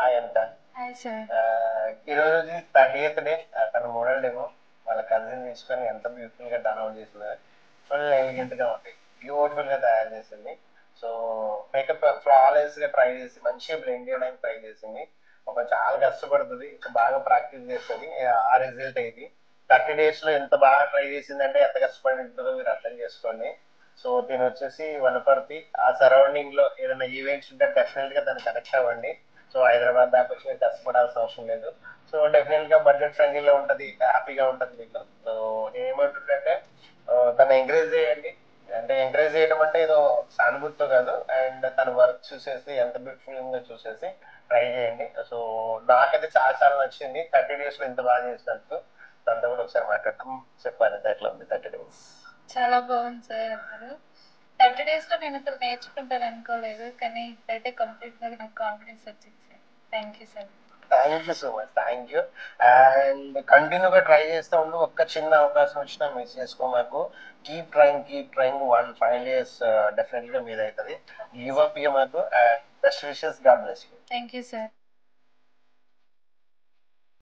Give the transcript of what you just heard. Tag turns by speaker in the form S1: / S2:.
S1: Hi అంతా.
S2: Hi sir.
S1: ఈరోజు 30th day. తన మోడల్ డేమో వాళ్ళ కజిన్ తీసుకొని ఎంత బ్యూటిఫుల్ గా డౌన్లోడ్ చేసింది. ఫుల్ ఎలిగెంట్ గా ఉంది, బ్యూటిఫుల్ గా తయారు చేసింది. సో మేకప్ ఫ్లాలెస్ గా ట్రై చేసి మంచిగా బ్లెండ్ చేయడానికి ట్రై చేసింది. ఒక చాలా కష్టపడుతుంది, బాగా ప్రాక్టీస్ చేస్తుంది. ఆ రిజల్ట్ ఇది 30 days లో ఎంత బాగా ట్రై చేసిందంటే ఎంత కష్టపడి ఉంటుందో మీరు అర్థం చేసుకోండి. సో దీని వచ్చేసి వనపర్తి ఆ సరౌండింగ్ లో ఏదైనా ఈవెంట్స్ ఉంటే డెఫినెట్ గా దాన్ని కనెక్ట్ అవ్వండి. సో హైదరాబాద్ దాకా వచ్చి మీరు కష్టపడాల్సిన అవసరం లేదు. సో డెఫినెట్ గా బడ్జెట్ ఫ్రెండ్లీలో ఉంటది, హ్యాపీగా ఉంటది మీకు. సో ఏమంటుంటే తను ఎంకరేజ్ చేయండి. అంటే ఎంకరేజ్ చేయడం అంటే ఏదో సానుభూతితో కాదు, అండ్ తన వర్క్ చూసేసి ఎంత బ్యూటిఫుల్ ఉందో చూసేసి ట్రై చేయండి. సో నాకైతే చాలా చాలా నచ్చింది 30 days లో ఇంత బాగా చేసినందుకు. దాంతో కూడా ఒకసారి మాట్లాడతాం. చెప్పాలి ఎట్లా ఉంది 30 days.
S2: చాలా బాగుంది సార్. అన్నారు 30 days లో నేను అసలు నేర్చుకుంటాను అనుకోలేదు, కానీ ఇప్పుడైతే కంప్లీట్ గా నాకు కాన్ఫిడెన్స్ వచ్చింది sir. Thank you sir.
S1: Thank you so much, thank you. And కంటిన్యూగా ట్రై చేస్తూ ఉండు. ఒక్క చిన్న అవకాశం వచ్చినా మిస్ చేసుకో మాకు. కీప్ ట్రైంగ్ 1 5 years డెఫినెట్ గా మీద అవుతుంది. గివ్ అప్ ఇక మాకు. Best wishes, God bless you.
S2: Thank you sir.